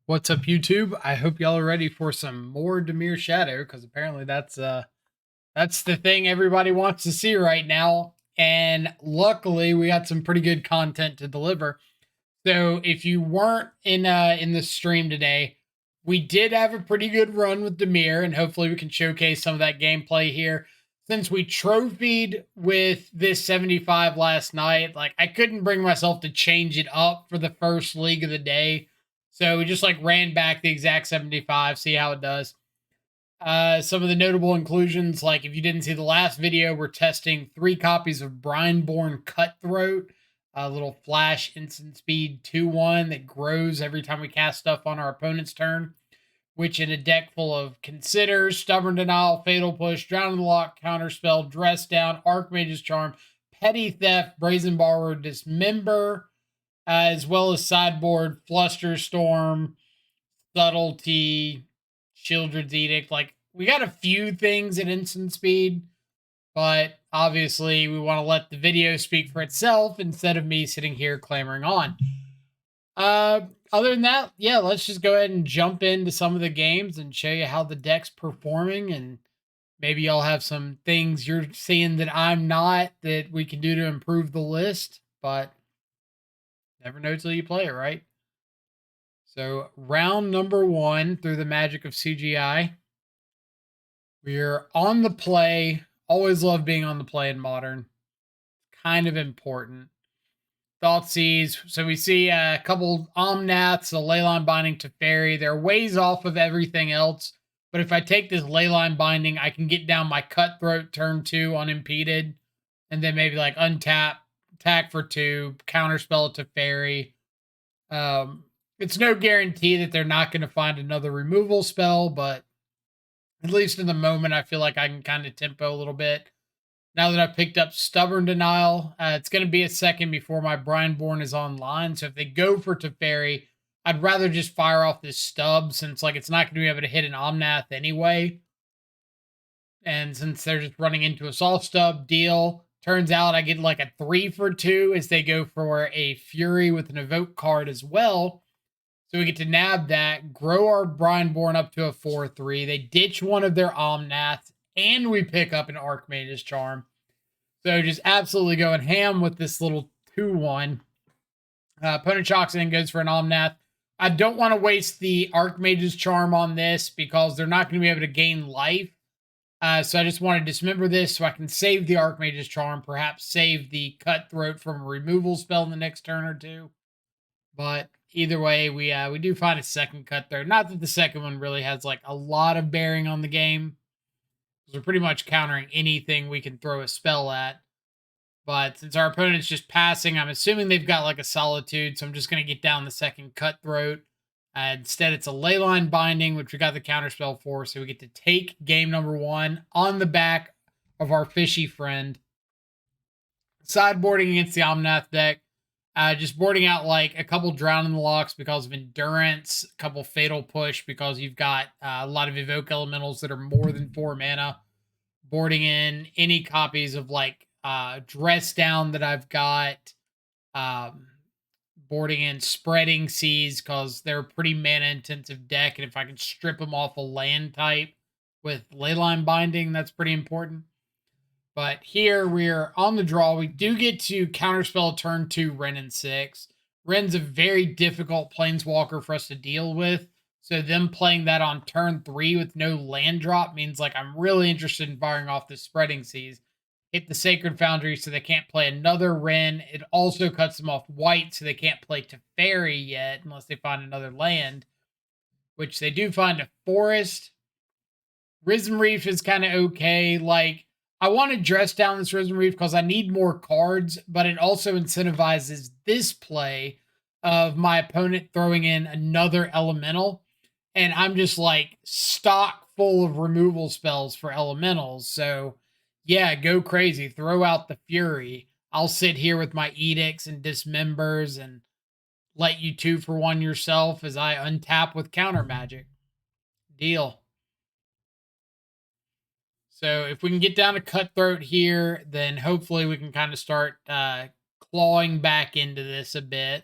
What's up, YouTube? I hope y'all are ready for some more Dimir Shadow, because apparently that's the thing everybody wants to see right now. And luckily, we got some pretty good content to deliver. So if you weren't in the stream today, we did have a pretty good run with Dimir, and hopefully we can showcase some of that gameplay here. Since we trophied with this 75 last night, like I couldn't bring myself to change it up for the first league of the day. So we just like ran back the exact 75, see how it does. Some of the notable inclusions, like if you didn't see the last video, we're testing 3 copies of Brineborn Cutthroat, a little flash instant speed 2-1 that grows every time we cast stuff on our opponent's turn, which in a deck full of Consider, Stubborn Denial, Fatal Push, Drown in the Lock, Counterspell, Dress Down, Archmage's Charm, Petty Theft, Brazen Borrower, Dismember, as well as sideboard, Flusterstorm, Subtlety, Children's Edict. Like, we got a few things at instant speed, but obviously we want to let the video speak for itself instead of me sitting here clamoring on. Other than that, yeah, let's just go ahead and jump into some of the games and show you how the deck's performing, and maybe y'all have some things you're seeing that I'm not that we can do to improve the list, but never know till you play it, right? So round number 1 through the magic of CGI. We're on the play. Always love being on the play in Modern. Kind of important. Thoughtseize. So we see a couple Omnaths, a Leyline Binding to Fairy. They're ways off of everything else. But if I take this Leyline Binding, I can get down my Cutthroat turn 2 unimpeded. And then maybe like untap, attack for 2, counterspell it to Fairy. It's no guarantee that they're not going to find another removal spell, but at least in the moment, I feel like I can kind of tempo a little bit. Now that I've picked up Stubborn Denial, it's going to be a second before my Brineborn is online. So if they go for Teferi, I'd rather just fire off this stub, since like it's not going to be able to hit an Omnath anyway. And since they're just running into a soft stub, deal. Turns out I get like a 3 for 2 as they go for a Fury with an Evoke card as well. So we get to nab that, grow our Brineborn up to a 4-3. They ditch one of their Omnaths, and we pick up an Archmage's Charm. So just absolutely going ham with this little 2-1. Opponent shocks in, goes for an Omnath. I don't want to waste the Archmage's Charm on this because they're not going to be able to gain life. So I just want to dismember this so I can save the Archmage's Charm, perhaps save the Cutthroat from a removal spell in the next turn or two. But either way, we do find a second Cutthroat. Not that the second one really has like a lot of bearing on the game. We're pretty much countering anything we can throw a spell at. But since our opponent's just passing, I'm assuming they've got like a Solitude, so I'm just going to get down the second Cutthroat. Instead, it's a Leyline Binding, which we got the counterspell for, so we get to take game number 1 on the back of our fishy friend. Sideboarding against the Omnath deck. Just boarding out like a couple Drown in the Locks because of Endurance, a couple Fatal Push because you've got a lot of Evoke Elementals that are more than 4 mana. Boarding in any copies of like Dress Down that I've got. Boarding in Spreading Seas because they're a pretty mana intensive deck, and if I can strip them off a land type with Leyline Binding, that's pretty important. But here we're on the draw. We do get to counterspell turn 2 Wrenn and 6. Wrenn's a very difficult planeswalker for us to deal with. So them playing that on turn 3 with no land drop means like I'm really interested in firing off the Spreading Seas. Hit the Sacred Foundry so they can't play another Wrenn. It also cuts them off white so they can't play Teferi yet unless they find another land, which they do find a forest. Risen Reef is kind of okay. Like, I want to dress down this Risen Reef because I need more cards, but it also incentivizes this play of my opponent throwing in another elemental. And I'm just like stock full of removal spells for elementals. So yeah, go crazy. Throw out the Fury. I'll sit here with my Edicts and Dismembers and let you 2 for 1 yourself as I untap with Counter Magic. Deal. So if we can get down to Cutthroat here, then hopefully we can kind of start clawing back into this a bit.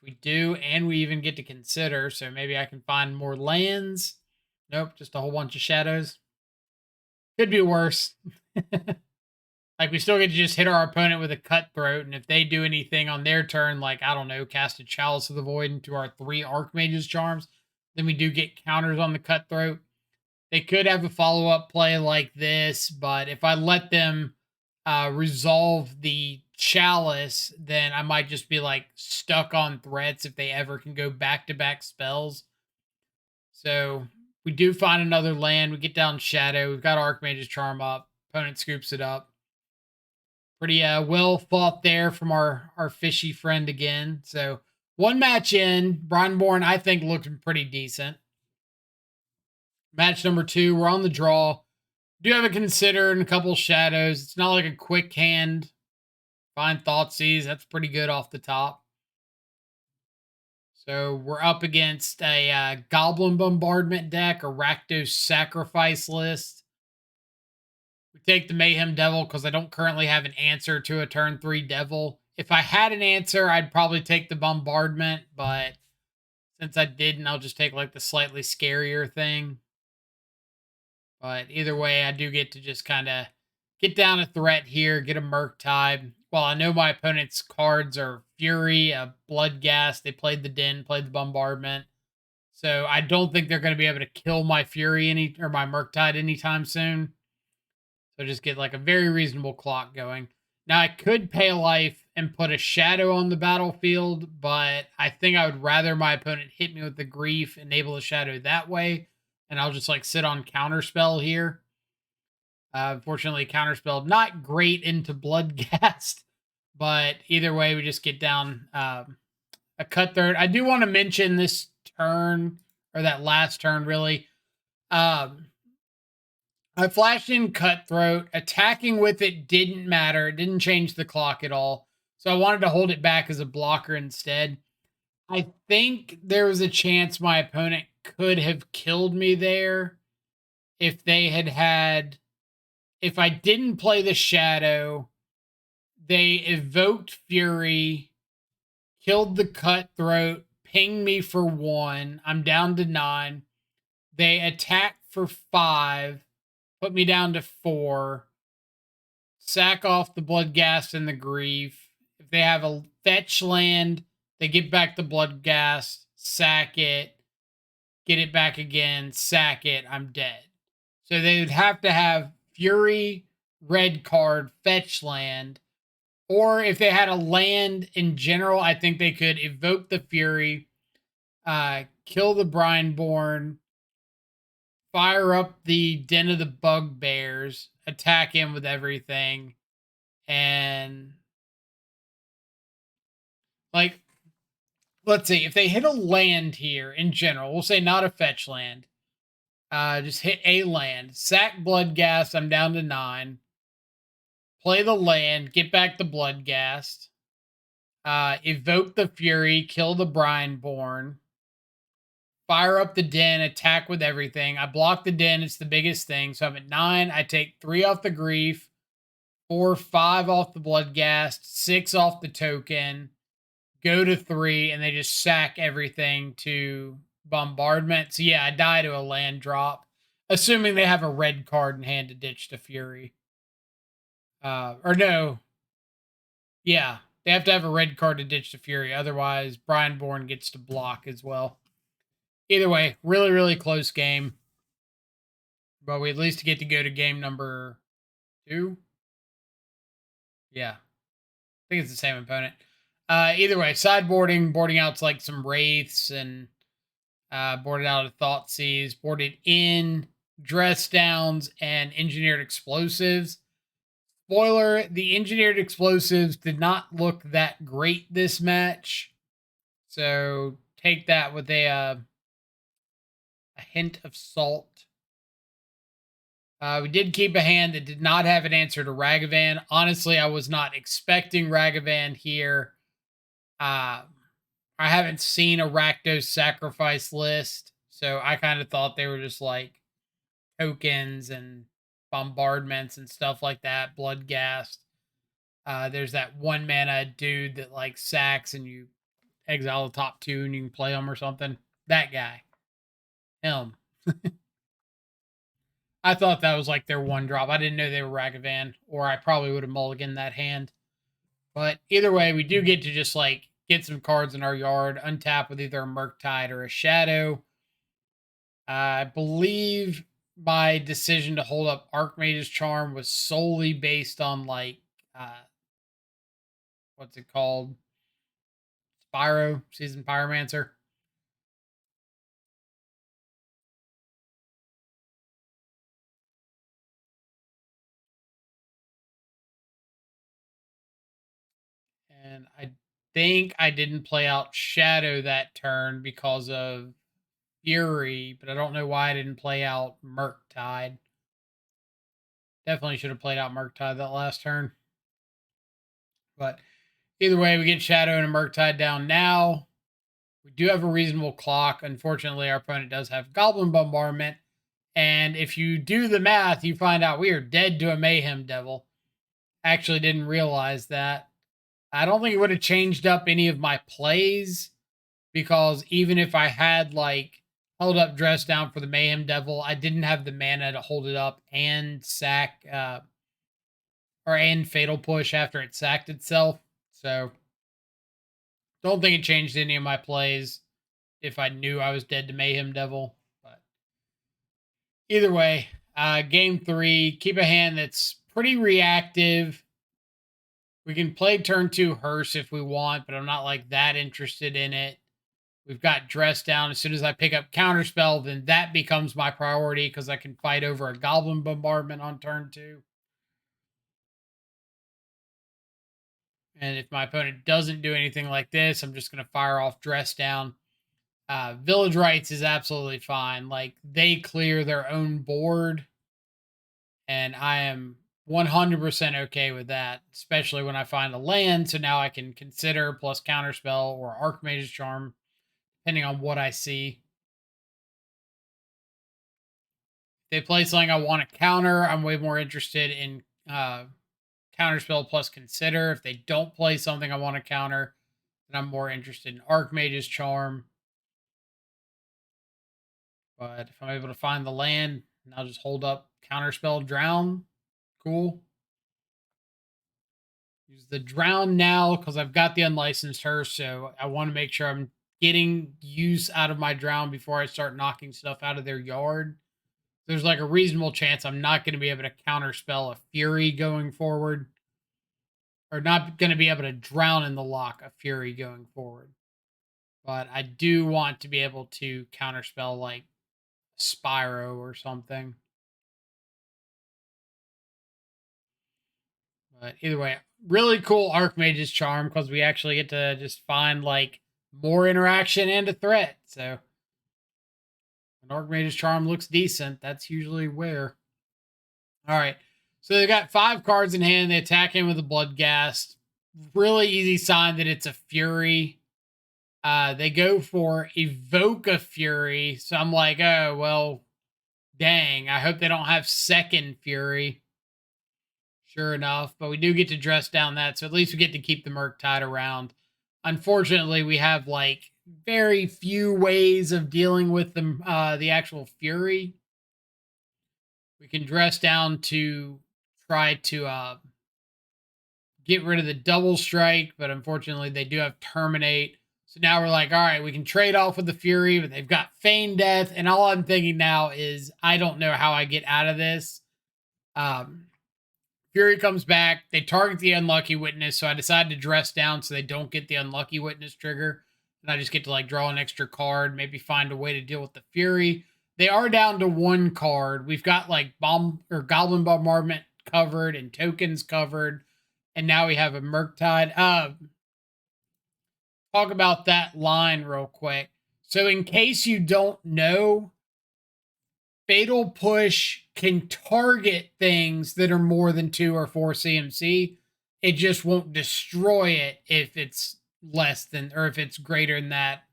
which we do, and we even get to consider. So maybe I can find more lands. Nope, just a whole bunch of shadows. Could be worse. Like, we still get to just hit our opponent with a cutthroat, and if they do anything on their turn, like, I don't know, cast a Chalice of the Void into our 3 Archmage's Charms, then we do get counters on the cutthroat. They could have a follow-up play like this, but if I let them resolve the Chalice, then I might just be, like, stuck on threats if they ever can go back-to-back spells. So we do find another land. We get down Shadow. We've got Archmage's Charm up. Opponent scoops it up. Pretty well fought there from our fishy friend again. So one match in, Brineborn I think looked pretty decent. Match number 2, we're on the draw. Do have a consider and a couple shadows. It's not like a quick hand. Find Thoughtseize. That's pretty good off the top. So we're up against a Goblin Bombardment deck, a Rakdos Sacrifice list. We take the Mayhem Devil because I don't currently have an answer to a turn 3 Devil. If I had an answer, I'd probably take the Bombardment, but since I didn't, I'll just take like the slightly scarier thing. But either way, I do get to just kind of get down a threat here, get a mURktide. Well, I know my opponent's cards are Fury, Bloodghast. They played the Den, played the Bombardment. So I don't think they're going to be able to kill my Fury or my mURktide anytime soon. So just get like a very reasonable clock going. Now I could pay a life and put a shadow on the battlefield, but I think I would rather my opponent hit me with the grief, enable a shadow that way, and I'll just like sit on counterspell here. Unfortunately, counterspell not great into Bloodghast, but either way, we just get down a cutthroat. I do want to mention this turn, or that last turn, really. I flashed in Cutthroat. Attacking with it didn't matter. It didn't change the clock at all. So I wanted to hold it back as a blocker instead. I think there was a chance my opponent could have killed me there if they had... If I didn't play the Shadow, they evoked Fury, killed the Cutthroat, pinged me for 1. I'm down to 9. They attacked for 5, put me down to 4, sack off the Bloodghast and the Grief. If they have a fetch land, they get back the Bloodghast, sack it, get it back again, sack it, I'm dead. So they would have to have Fury, red card, fetch land. Or if they had a land in general, I think they could evoke the Fury, kill the Brineborn, fire up the Den of the Bugbears, attack him with everything, and like, let's see, if they hit a land here in general, we'll say not a fetch land, just hit a land, sack Bloodghast, I'm down to 9, play the land, get back the Bloodghast, evoke the Fury, kill the Brineborn, fire up the Den, attack with everything. I block the Den. It's the biggest thing. So I'm at 9. I take 3 off the Grief, 4, 5 off the Bloodghast, 6 off the token, go to 3, and they just sack everything to Bombardment. So yeah, I die to a land drop, assuming they have a red card in hand to ditch the Fury. Or no. Yeah, they have to have a red card to ditch the Fury. Otherwise, Brineborn gets to block as well. Either way, really, really close game. But we at least get to go to game number 2. Yeah. I think it's the same opponent. Either way, sideboarding, boarding out's like some Wraiths, and boarded out a Thoughtseize, boarded in Dress Downs and Engineered Explosives. Spoiler, the Engineered Explosives did not look that great this match. So take that with a hint of salt. We did keep a hand that did not have an answer to Ragavan. Honestly, I was not expecting Ragavan here. I haven't seen a Rakdos Sacrifice list, so I kind of thought they were just like tokens and bombardments and stuff like that, Bloodghast. There's that 1 mana dude that like sacks and you exile the top 2 and you can play them or something. That guy. Him. I thought that was like their one drop. I didn't know they were Ragavan, or I probably would have mulliganed that hand. But either way, we do get to just like get some cards in our yard, untap with either a mURktide or a Shadow. I believe my decision to hold up Archmage's Charm was solely based on like what's it called? Spyro, Seasoned Pyromancer. And I think I didn't play out Shadow that turn because of Fury, but I don't know why I didn't play out mURktide. Definitely should have played out mURktide that last turn. But either way, we get Shadow and a mURktide down now. We do have a reasonable clock. Unfortunately, our opponent does have Goblin Bombardment. And if you do the math, you find out we are dead to a Mayhem Devil. Actually didn't realize that. I don't think it would have changed up any of my plays, because even if I had like held up Dress Down for the Mayhem Devil, I didn't have the mana to hold it up and sack and Fatal Push after it sacked itself. So don't think it changed any of my plays if I knew I was dead to Mayhem Devil. But either way, game 3, keep a hand that's pretty reactive. We can play turn 2 Hearse if we want, but I'm not like that interested in it. We've got Dress Down. As soon as I pick up Counterspell, then that becomes my priority because I can fight over a Goblin Bombardment on turn 2. And if my opponent doesn't do anything like this, I'm just going to fire off Dress Down. Village Rites is absolutely fine. Like, they clear their own board, and I am 100% okay with that, especially when I find a land. So now I can consider plus Counterspell or Archmage's Charm, depending on what I see. If they play something I want to counter, I'm way more interested in Counterspell plus Consider. If they don't play something I want to counter, then I'm more interested in Archmage's Charm. But if I'm able to find the land, I'll just hold up Counterspell Drown. Cool. Use the Drown now because I've got the Unlicensed Hearse, so I want to make sure I'm getting use out of my Drown before I start knocking stuff out of their yard. There's like a reasonable chance I'm not going to be able to counterspell a Fury going forward, or not going to be able to drown in the lock a Fury going forward. But I do want to be able to counterspell like Spyro or something. But either way, really cool Archmage's Charm because we actually get to just find like more interaction and a threat. So when Archmage's Charm looks decent, that's usually where. All right. So they got 5 cards in hand. They attack him with a Bloodghast. Really easy sign that it's a Fury. They go for Evoke a Fury. So I'm like, oh, well, dang. I hope they don't have second Fury. Sure enough. But we do get to dress down that. So at least we get to keep the mURktide around. Unfortunately, we have like very few ways of dealing with the actual Fury. We can dress down to try to get rid of the double strike, but unfortunately they do have Terminate. So now we're like, all right, we can trade off with the Fury, but they've got Feign Death, and all I'm thinking now is I don't know how I get out of this. Fury comes back, they target the Unlucky Witness, so I decided to dress down so they don't get the Unlucky Witness trigger, and I just get to like draw an extra card, maybe find a way to deal with the Fury. They are down to 1 card. We've got like Goblin Bombardment covered and tokens covered. And now we have a mURktide. Talk about that line real quick. So in case you don't know, Fatal Push can target things that are more than 2 or 4 CMC. It just won't destroy it if it's less than, or if it's greater than that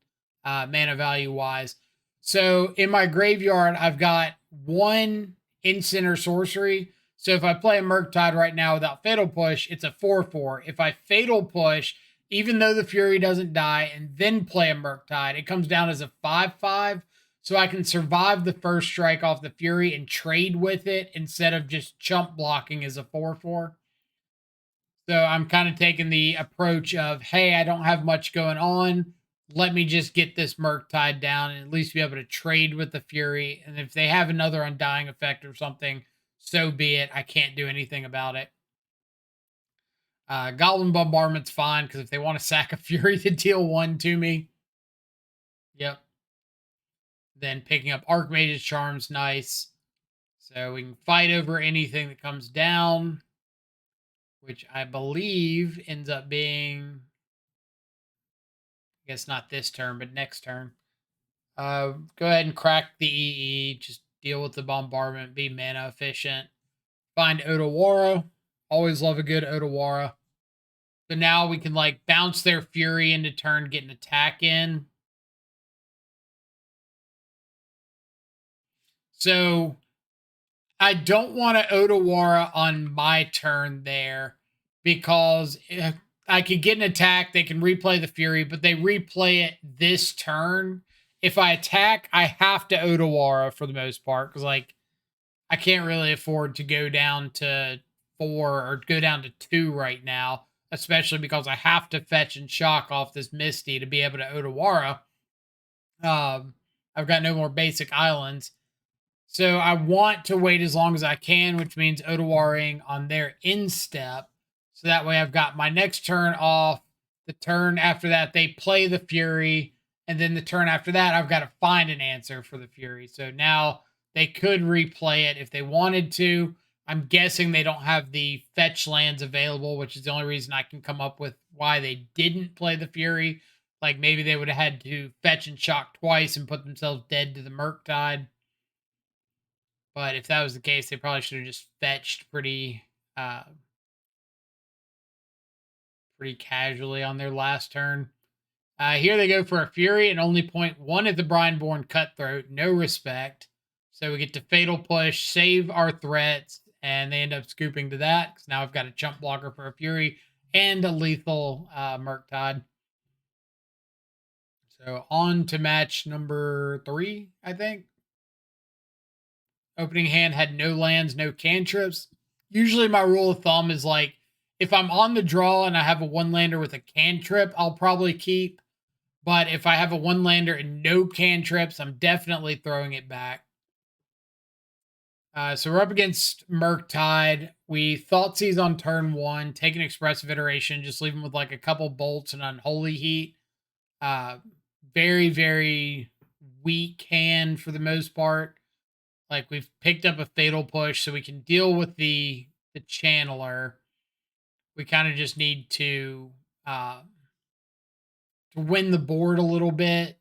mana value wise. So in my graveyard, I've got 1 instant or sorcery. So if I play a mURktide right now without Fatal Push, it's a 4/4. If I Fatal Push, even though the Fury doesn't die, and then play a mURktide, it comes down as a 5/5. So I can survive the first strike off the Fury and trade with it instead of just chump blocking as a 4/4. So I'm kind of taking the approach of, hey, I don't have much going on. Let me just get this mURktide down and at least be able to trade with the Fury. And if they have another Undying effect or something, so be it. I can't do anything about it. Goblin Bombardment's fine because if they want to sack a Fury to deal 1 to me, yep. Then picking up Archmage's Charm's nice. So we can fight over anything that comes down, which I believe ends up being, I guess not this turn, but next turn. Go ahead and crack the EE. Just deal with the bombardment. Be mana efficient. Find Otawara. Always love a good Otawara. So now we can like bounce their Fury into turn, get an attack in. So I don't want to Otawara on my turn there because I could get an attack. They can replay the Fury, but they replay it this turn. If I attack, I have to Otawara for the most part because like I can't really afford to go down to 4 or go down to 2 right now, especially because I have to fetch and shock off this Misty to be able to Otawara. I've got no more basic islands. So I want to wait as long as I can, which means Otawaring on their instep. So that way I've got my next turn off. The turn after that, they play the Fury. And then the turn after that, I've got to find an answer for the Fury. So now they could replay it if they wanted to. I'm guessing they don't have the fetch lands available, which is the only reason I can come up with why they didn't play the Fury. Like maybe they would have had to fetch and shock twice and put themselves dead to the mURktide. But if that was the case, they probably should have just fetched pretty casually on their last turn. Here they go for a Fury and only point 1 at the Brineborn Cutthroat. No respect. So we get to Fatal Push, save our threats, and they end up scooping to that because now I've got a chump blocker for a Fury and a lethal mURktide. So on to match number 3, I think. Opening hand had no lands, no cantrips. Usually my rule of thumb is like, if I'm on the draw and I have a 1-lander with a cantrip, I'll probably keep. But if I have a 1-lander and no cantrips, I'm definitely throwing it back. So we're up against mURktide. We Thoughtseize on turn 1, take an Expressive Iteration, just leave him with like a couple bolts and Unholy Heat. Very, very weak hand for the most part. Like we've picked up a Fatal Push, so we can deal with the Channeler. We kind of just need to win the board a little bit.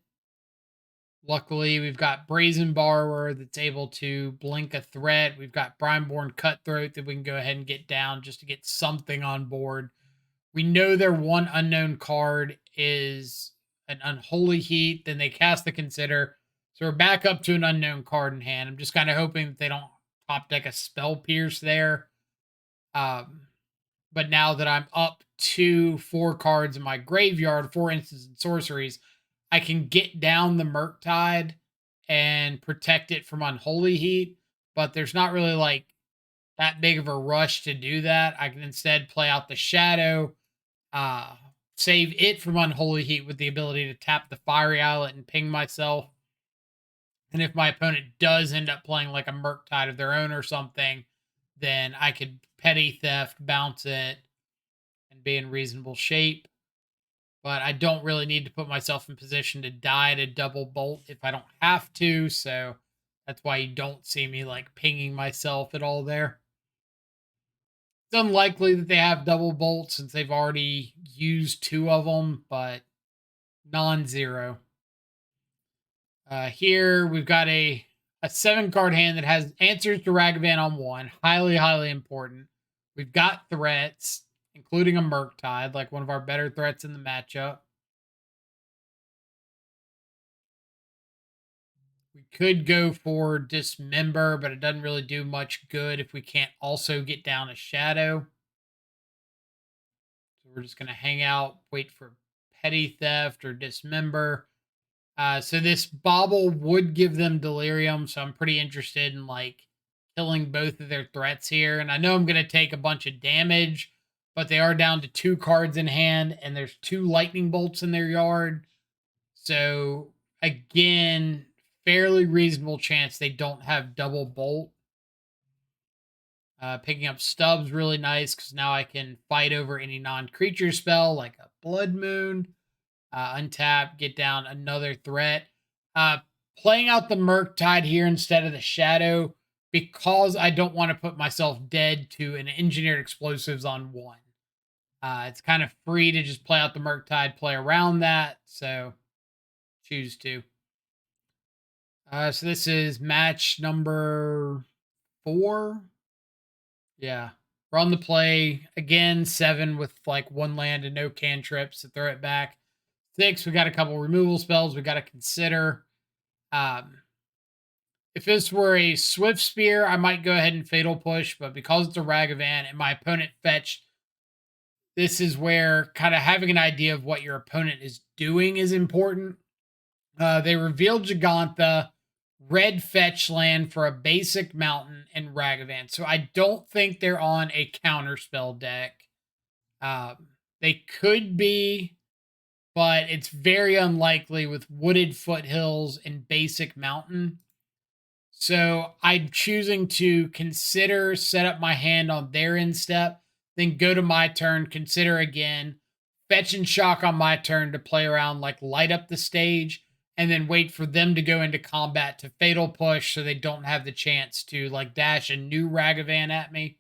Luckily, we've got Brazen Borrower that's able to blink a threat. We've got Brineborn Cutthroat that we can go ahead and get down just to get something on board. We know their one unknown card is an Unholy Heat. Then they cast the Consider. So we're back up to an unknown card in hand. I'm just kind of hoping that they don't top deck a Spell Pierce there. But now that I'm up to 4 cards in my graveyard, 4 instants and sorceries, I can get down the mURktide and protect it from Unholy Heat. But there's not really like that big of a rush to do that. I can instead play out the Shadow, save it from Unholy Heat with the ability to tap the Fiery Islet and ping myself. And if my opponent does end up playing like a mURktide of their own or something, then I could Petty Theft, bounce it, and be in reasonable shape. But I don't really need to put myself in position to die to double bolt if I don't have to. So that's why you don't see me like pinging myself at all there. It's unlikely that they have double bolts since they've already used 2 of them, but non-zero. Here we've got a 7-card hand that has answers to Ragavan on 1. Highly, highly important. We've got threats, including a mURktide, like one of our better threats in the matchup. We could go for Dismember, but it doesn't really do much good if we can't also get down a Shadow. So we're just going to hang out, wait for petty theft or dismember. So this bauble would give them delirium, so I'm pretty interested in like killing both of their threats here. And I know I'm going to take a bunch of damage, but they are down to 2 cards in hand, and there's 2 lightning bolts in their yard. So again, fairly reasonable chance they don't have double bolt. Picking up stubs really nice because now I can fight over any non-creature spell like a blood moon. Untap, get down another threat. Playing out the mURktide here instead of the shadow because I don't want to put myself dead to an engineered explosives on 1. It's kind of free to just play out the mURktide, play around that, so choose to. So this is match number 4. Yeah. Run the play. Again, 7 with like 1 land and no cantrips to throw it back. 6, we got a couple removal spells we got to consider. If this were a Swift Spear, I might go ahead and Fatal Push, but because it's a Ragavan and my opponent fetched, this is where kind of having an idea of what your opponent is doing is important. They revealed Gigantha, red fetch land for a basic mountain and Ragavan. So I don't think they're on a counterspell deck. They could be, but it's very unlikely with wooded foothills and basic mountain. So I'm choosing to consider set up my hand on their end step, then go to my turn, consider again, fetch and shock on my turn to play around, like light up the stage, and then wait for them to go into combat to fatal push so they don't have the chance to like dash a new Ragavan at me.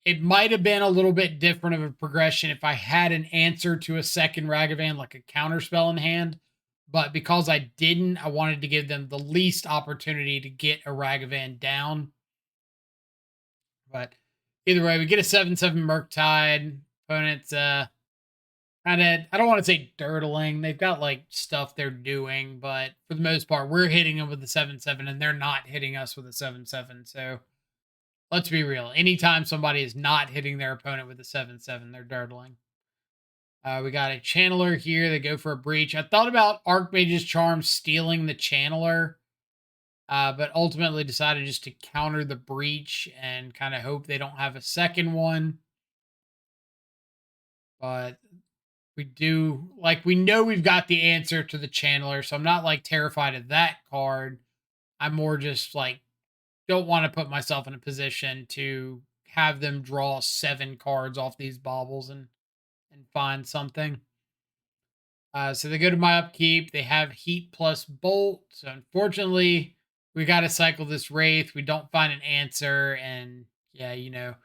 It might have been a little bit different of a progression if I had an answer to a second Ragavan, like a counterspell in hand. But because I didn't, I wanted to give them the least opportunity to get a Ragavan down. But either way, we get a 7/7 mURktide. Opponent's kind of, I don't want to say dirtling. They've got like stuff they're doing, but for the most part, we're hitting them with a 7/7 and they're not hitting us with a 7/7. So let's be real. Anytime somebody is not hitting their opponent with a 7/7, they're dirtling. We got a Channeler here. They go for a breach. I thought about Archmage's Charm stealing the Channeler, but ultimately decided just to counter the breach and kind of hope they don't have a second one. But we do, like, we know we've got the answer to the Channeler, so I'm not, like, terrified of that card. I'm more just, like, don't want to put myself in a position to have them draw 7 cards off these baubles and find something. So they go to my upkeep. They have heat plus bolt. So unfortunately, we got to cycle this wraith. We don't find an answer. And yeah, you know,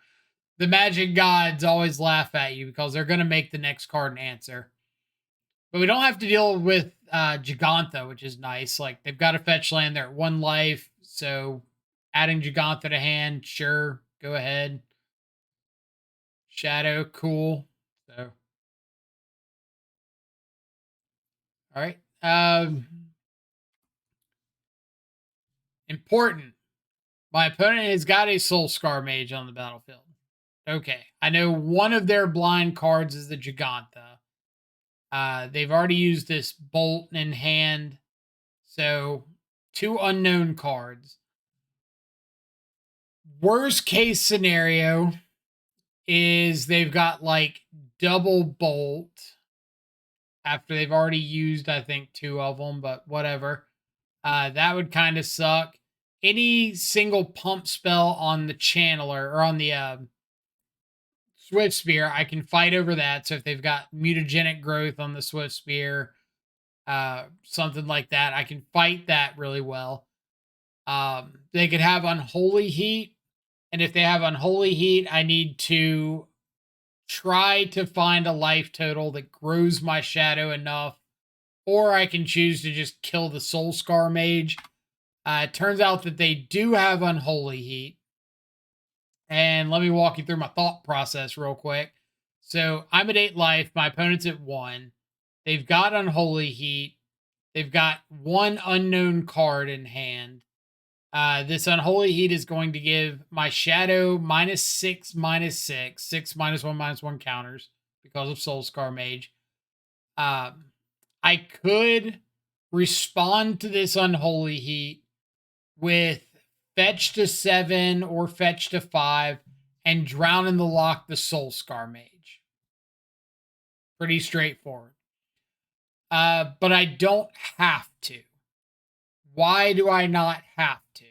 the magic gods always laugh at you because they're going to make the next card an answer. But we don't have to deal with Gigantha, which is nice. Like they've got a fetch land. They're at 1 life. So adding Gigantha to hand, sure, go ahead. Shadow, cool. So all right. Important. My opponent has got a Soul Scar Mage on the battlefield. Okay. I know one of their blind cards is the Gigantha. They've already used this Bolt in hand. So 2 unknown cards. Worst case scenario is they've got like double Bolt after they've already used, I think, 2 of them, but whatever. That would kind of suck. Any single pump spell on the Channeler or on the Swift Spear, I can fight over that. So if they've got mutagenic growth on the Swift Spear, something like that, I can fight that really well. They could have Unholy Heat. And if they have Unholy Heat, I need to try to find a life total that grows my shadow enough. Or I can choose to just kill the Soul Scar Mage. It turns out that they do have Unholy Heat. And let me walk you through my thought process real quick. So I'm at 8 life. My opponent's at 1. They've got Unholy Heat. They've got 1 unknown card in hand. This Unholy Heat is going to give my Shadow -6, -6, 6 -1 counters because of Soul Scar Mage. I could respond to this Unholy Heat with fetch to 7 or fetch to 5 and drown in the lock the Soul Scar Mage. Pretty straightforward. But I don't have to. Why do I not have to?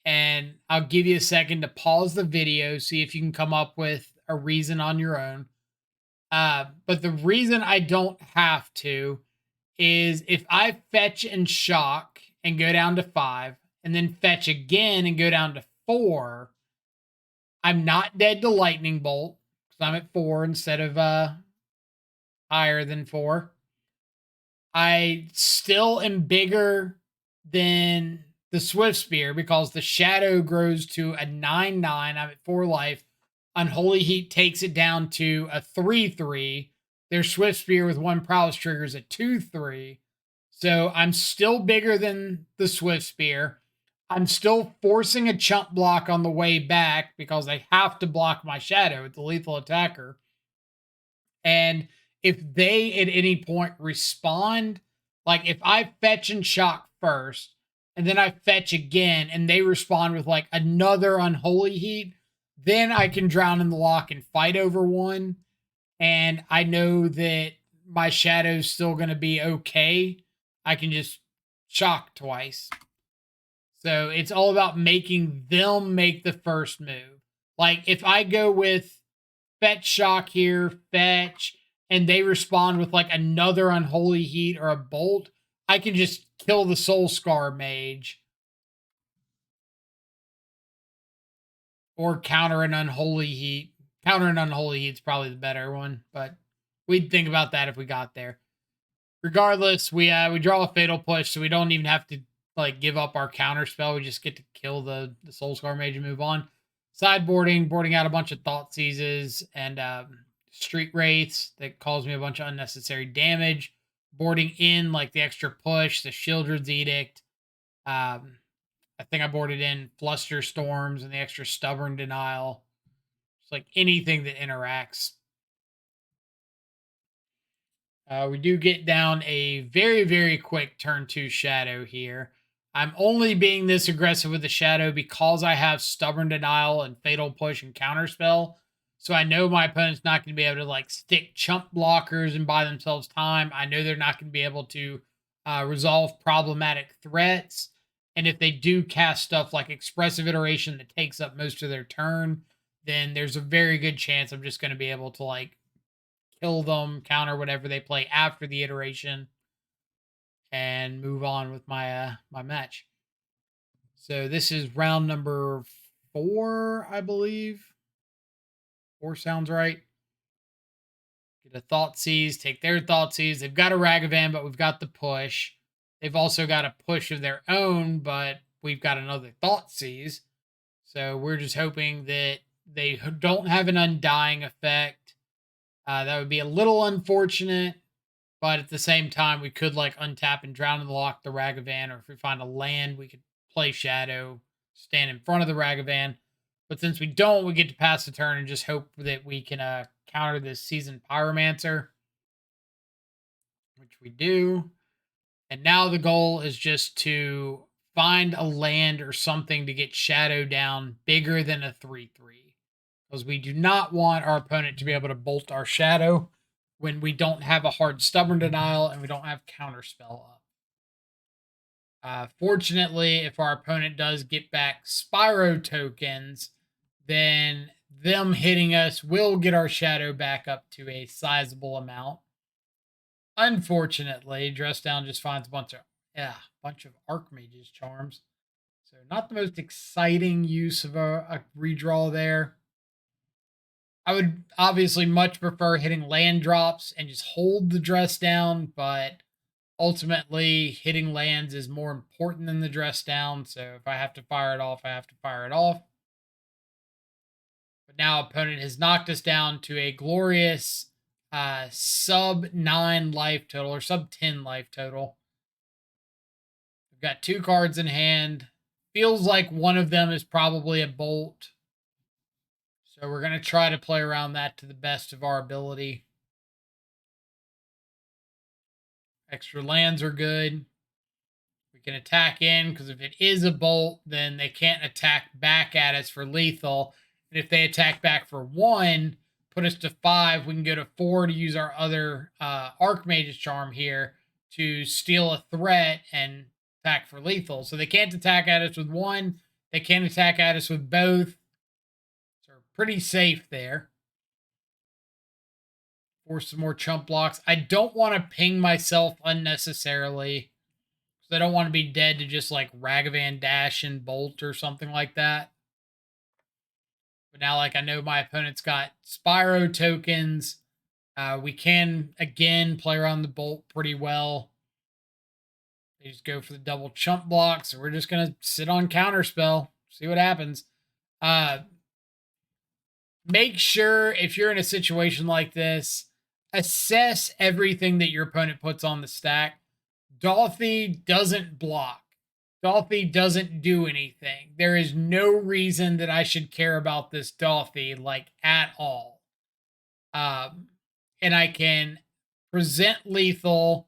And I'll give you a second to pause the video, see if you can come up with a reason on your own. But the reason I don't have to is if I fetch and shock and go down to 5, and then fetch again and go down to 4, I'm not dead to Lightning Bolt because I'm at 4 instead of higher than 4. I still am bigger than the Swift Spear because the Shadow grows to a 9/9. I'm at 4 life. Unholy Heat takes it down to a 3/3. Their Swift Spear with 1 Prowess triggers a 2/3. So I'm still bigger than the Swift Spear. I'm still forcing a chump block on the way back because I have to block my Shadow with the lethal attacker. And if they at any point respond, like if I fetch and shock first, and then I fetch again, and they respond with like another Unholy Heat, then I can drown in the lock and fight over one. And I know that my Shadow's still going to be okay. I can just shock twice. So it's all about making them make the first move. Like if I go with fetch shock here, fetch, and they respond with like another Unholy Heat or a bolt, I can just kill the Soul Scar Mage or counter an Unholy Heat. Counter an Unholy Heat's probably the better one, but we'd think about that if we got there. Regardless, we draw a Fatal Push, so we don't even have to like give up our counter spell. We just get to kill the Soul Scar Mage and move on. Sideboarding, boarding out a bunch of Thought Seizes and Street Wraiths that cause me a bunch of unnecessary damage. Boarding in like the extra push, the Shieldred's Edict. I think I boarded in Fluster Storms and the extra Stubborn Denial. It's like anything that interacts. We do get down a very, very quick turn 2 Shadow here. I'm only being this aggressive with the Shadow because I have Stubborn Denial and Fatal Push and Counterspell. So I know my opponent's not going to be able to like stick chump blockers and buy themselves time. I know they're not going to be able to resolve problematic threats. And if they do cast stuff like Expressive Iteration that takes up most of their turn, then there's a very good chance I'm just going to be able to like kill them, counter whatever they play after the iteration, and move on with my my match. So this is round number 4, I believe. 4 sounds right. Get a Thought Seize, take their Thought Seize. They've got a Ragavan, but we've got the push. They've also got a push of their own, but we've got another Thought Seize. So we're just hoping that they don't have an Undying effect. That would be a little unfortunate, but at the same time, we could like untap and drown in the lock the Ragavan, or if we find a land, we could play Shadow, stand in front of the Ragavan. But since we don't, we get to pass the turn and just hope that we can counter this Seasoned Pyromancer, which we do. And now the goal is just to find a land or something to get Shadow down bigger than a 3/3. Because we do not want our opponent to be able to bolt our Shadow when we don't have a hard Stubborn Denial and we don't have Counterspell up. Fortunately, if our opponent does get back Spyro tokens, then them hitting us will get our Shadow back up to a sizable amount. Unfortunately, Dress Down just finds a bunch of Archmage's Charms. So not the most exciting use of a redraw there. I would obviously much prefer hitting land drops and just hold the Dress Down, but ultimately hitting lands is more important than the Dress Down. So if I have to fire it off, I have to fire it off. But now opponent has knocked us down to a glorious sub 9 life total, or sub 10 life total. We've got 2 cards in hand. Feels like one of them is probably a bolt. So we're going to try to play around that to the best of our ability. Extra lands are good. We can attack in because if it is a bolt, then they can't attack back at us for lethal. And if they attack back for 1, put us to 5, we can go to 4 to use our other Archmage's Charm here to steal a threat and attack for lethal. So they can't attack at us with 1. They can't attack at us with both. So we're pretty safe there. Force some more chump blocks. I don't want to ping myself unnecessarily. I don't want to be dead to just like Ragavan Dash and Bolt or something like that. But now, like, I know my opponent's got Spyro tokens. We can, again, play around the Bolt pretty well. They just go for the double chump block, so we're just going to sit on Counterspell, see what happens. Make sure, if you're in a situation like this, assess everything that your opponent puts on the stack. Dolphy doesn't block. Dolphy doesn't do anything. There is no reason that I should care about this Dolphy, like, at all. And I can present lethal,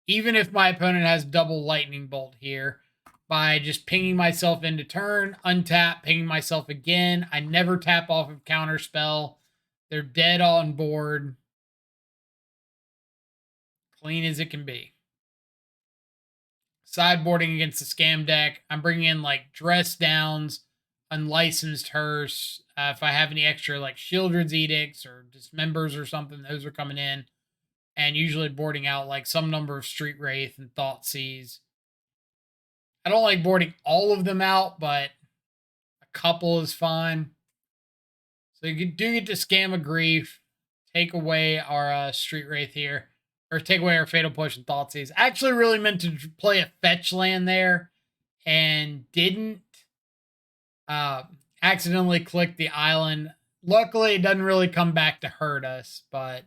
even if my opponent has double lightning bolt here, by just pinging myself into turn, untap, pinging myself again. I never tap off of Counterspell. They're dead on board. Clean as it can be. Sideboarding against the scam deck. I'm bringing in like Dress Downs, Unlicensed Hearse. If I have any extra like Shieldred's Edicts or Dismembers or something, those are coming in. And usually boarding out like some number of Street Wraith and Thoughtseize. I don't like boarding all of them out, but a couple is fine. So you do get to Scam of Grief, take away our Street Wraith here, or take away our Fatal Push and Thoughtseize. I actually really meant to play a fetch land there and didn't. Accidentally click the island. Luckily, it doesn't really come back to hurt us, but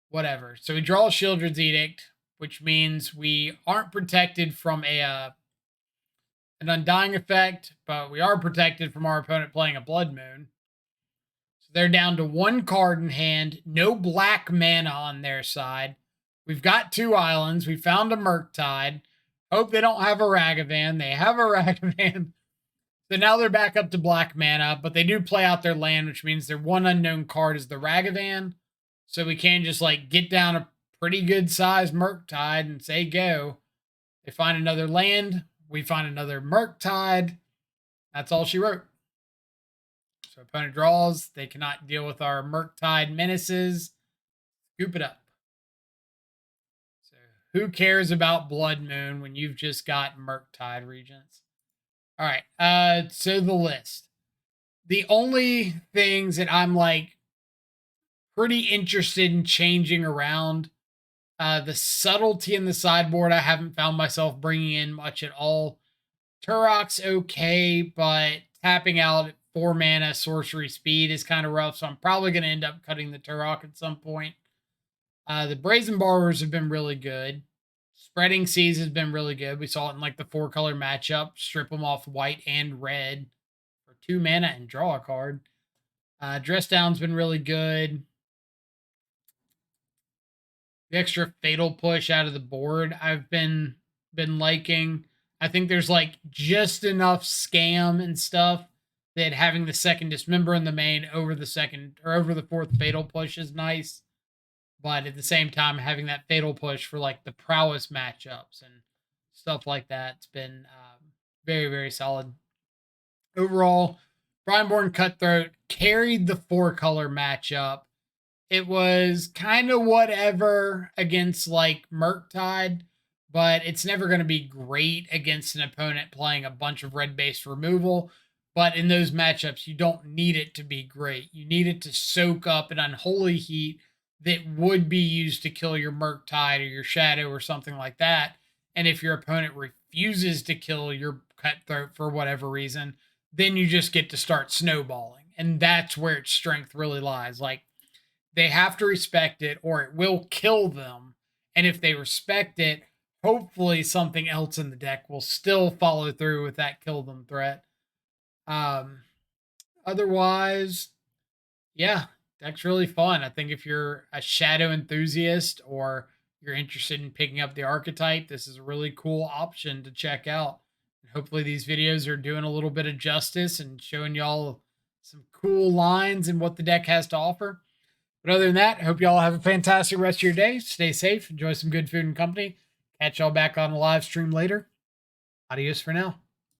whatever. So we draw Shieldred's Edict, which means we aren't protected from an Undying effect, but we are protected from our opponent playing a Blood Moon. So they're down to 1 card in hand, no black mana on their side. We've got 2 islands. We found a mURktide. Hope they don't have a Ragavan. They have a Ragavan. So now they're back up to black mana, but they do play out their land, which means their 1 unknown card is the Ragavan. So we can just like get down a pretty good size mURktide and say go. They find another land. We find another mURktide. That's all she wrote. So opponent draws. They cannot deal with our mURktide menaces. Scoop it up. So who cares about Blood Moon when you've just got mURktide regents? All right. So the list. The only things that I'm like pretty interested in changing around, the subtlety in the sideboard, I haven't found myself bringing in much at all. Turok's okay, but tapping out at 4 mana sorcery speed is kind of rough, so I'm probably going to end up cutting the Turok at some point. The Brazen Borrowers have been really good. Spreading Seas has been really good. We saw it in like the 4-color matchup. Strip them off white and red for 2 mana and draw a card. Dress Down's been really good. The extra Fatal Push out of the board I've been liking. I think there's like just enough scam and stuff that having the second Dismember in the main over the second or over the 4th Fatal Push is nice. But at the same time, having that Fatal Push for like the Prowess matchups and stuff like that's been very, very solid. Overall, Brineborn Cutthroat carried the 4-color matchup. It was kind of whatever against like mURktide, but it's never going to be great against an opponent playing a bunch of red-based removal. But in those matchups, you don't need it to be great. You need it to soak up an unholy heat that would be used to kill your mURktide or your Shadow or something like that. And if your opponent refuses to kill your Cutthroat for whatever reason, then you just get to start snowballing. And that's where its strength really lies. Like, they have to respect it or it will kill them. And if they respect it, hopefully something else in the deck will still follow through with that kill them threat. Otherwise, yeah, deck's really fun. I think if you're a shadow enthusiast or you're interested in picking up the archetype, this is a really cool option to check out. And hopefully these videos are doing a little bit of justice and showing y'all some cool lines and what the deck has to offer. But other than that, I hope y'all have a fantastic rest of your day. Stay safe, enjoy some good food and company. Catch y'all back on the live stream later. Adios for now.